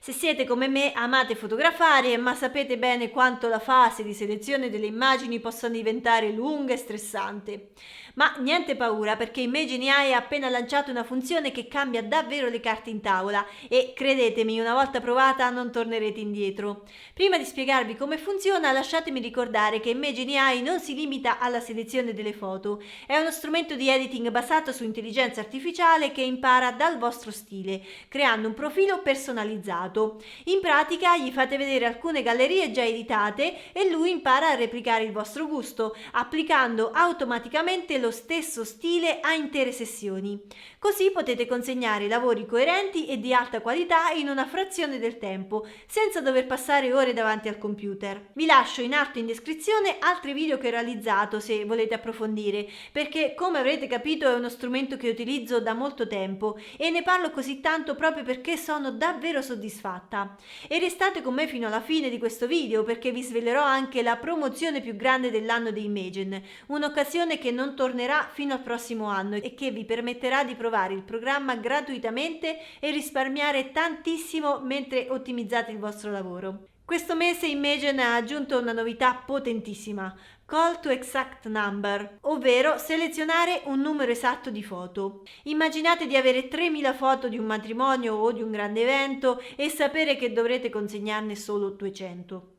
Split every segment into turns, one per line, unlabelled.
Se siete come me, amate fotografare, ma sapete bene quanto la fase di selezione delle immagini possa diventare lunga e stressante. Ma niente paura, perché Imagen AI ha appena lanciato una funzione che cambia davvero le carte in tavola e credetemi, una volta provata non tornerete indietro. Prima di spiegarvi come funziona, lasciatemi ricordare che Imagen AI non si limita alla selezione delle foto, è uno strumento di editing basato su intelligenza artificiale che impara dal vostro stile, creando un profilo personalizzato. In pratica gli fate vedere alcune gallerie già editate e lui impara a replicare il vostro gusto, applicando automaticamente lo stesso stile a intere sessioni. Così potete consegnare lavori coerenti e di alta qualità in una frazione del tempo, senza dover passare ore davanti al computer. Vi lascio in alto in descrizione altri video che ho realizzato se volete approfondire, perché come avrete capito è uno strumento che utilizzo da molto tempo e ne parlo così tanto proprio perché sono davvero soddisfatta. E restate con me fino alla fine di questo video perché vi svelerò anche la promozione più grande dell'anno di Imagen, un'occasione che non tornerà fino al prossimo anno e che vi permetterà di provare il programma gratuitamente e risparmiare tantissimo mentre ottimizzate il vostro lavoro. Questo mese Imagen ha aggiunto una novità potentissima, Call to Exact Number, ovvero selezionare un numero esatto di foto. Immaginate di avere 3000 foto di un matrimonio o di un grande evento e sapere che dovrete consegnarne solo 200.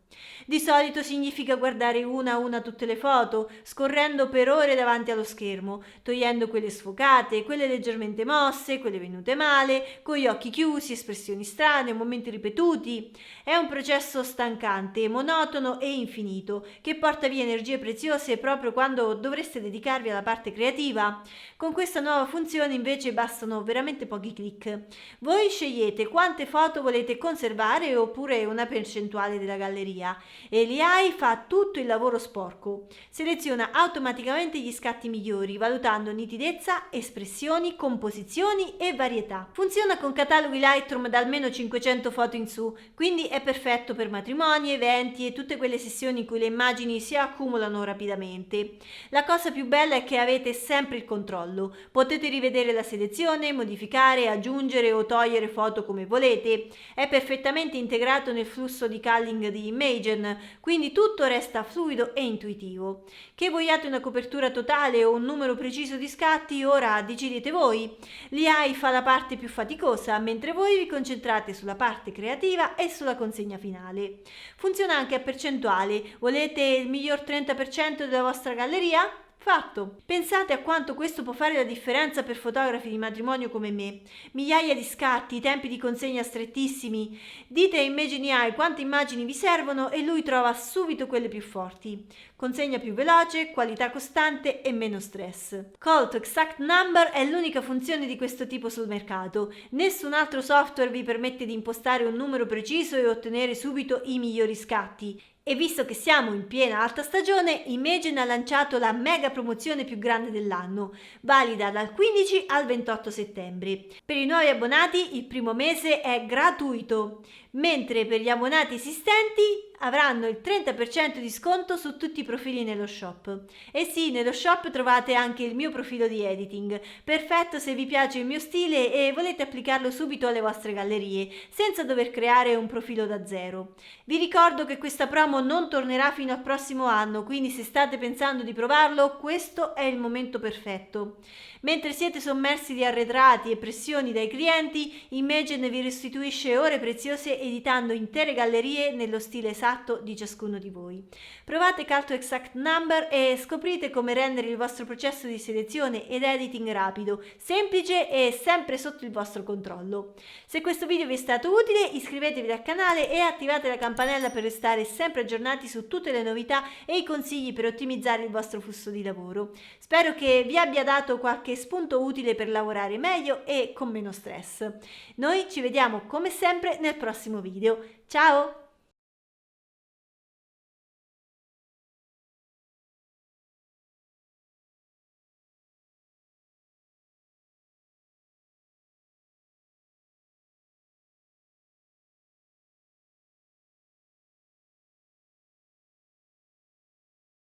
Di solito significa guardare una a una tutte le foto, scorrendo per ore davanti allo schermo, togliendo quelle sfocate, quelle leggermente mosse, quelle venute male, con gli occhi chiusi, espressioni strane, momenti ripetuti. È un processo stancante, monotono e infinito, che porta via energie preziose proprio quando dovreste dedicarvi alla parte creativa. Con questa nuova funzione invece bastano veramente pochi clic. Voi scegliete quante foto volete conservare oppure una percentuale della galleria e l'AI fa tutto il lavoro sporco. Seleziona automaticamente gli scatti migliori, valutando nitidezza, espressioni, composizioni e varietà. Funziona con cataloghi Lightroom da almeno 500 foto in su, quindi è perfetto per matrimoni, eventi e tutte quelle sessioni in cui le immagini si accumulano rapidamente. La cosa più bella è che avete sempre il controllo. Potete rivedere la selezione, modificare, aggiungere o togliere foto come volete. È perfettamente integrato nel flusso di culling di Imagen, quindi tutto resta fluido e intuitivo. Che vogliate una copertura totale o un numero preciso di scatti, ora decidete voi. L'AI fa la parte più faticosa, mentre voi vi concentrate sulla parte creativa e sulla consegna finale. Funziona anche a percentuale. Volete il miglior 30% della vostra galleria? Fatto! Pensate a quanto questo può fare la differenza per fotografi di matrimonio come me. Migliaia di scatti, tempi di consegna strettissimi. Dite a Imagen AI quante immagini vi servono e lui trova subito quelle più forti. Consegna più veloce, qualità costante e meno stress. Call to Exact Number è l'unica funzione di questo tipo sul mercato. Nessun altro software vi permette di impostare un numero preciso e ottenere subito i migliori scatti. E visto che siamo in piena alta stagione, Imagen ha lanciato la mega promozione più grande dell'anno, valida dal 15 al 28 settembre. Per i nuovi abbonati il primo mese è gratuito, mentre per gli abbonati esistenti avranno il 30% di sconto su tutti i profili nello shop. E sì, nello shop trovate anche il mio profilo di editing, perfetto se vi piace il mio stile e volete applicarlo subito alle vostre gallerie, senza dover creare un profilo da zero. Vi ricordo che questa promo non tornerà fino al prossimo anno, quindi se state pensando di provarlo, questo è il momento perfetto. Mentre siete sommersi di arretrati e pressioni dai clienti, Imagen vi restituisce ore preziose editando intere gallerie nello stile esatto di ciascuno di voi. Provate Call to Exact Number e scoprite come rendere il vostro processo di selezione ed editing rapido, semplice e sempre sotto il vostro controllo. Se questo video vi è stato utile, iscrivetevi al canale e attivate la campanella per restare sempre aggiornati su tutte le novità e i consigli per ottimizzare il vostro flusso di lavoro. Spero che vi abbia dato qualche spunto utile per lavorare meglio e con meno stress. Noi ci vediamo come sempre nel prossimo video. Ciao!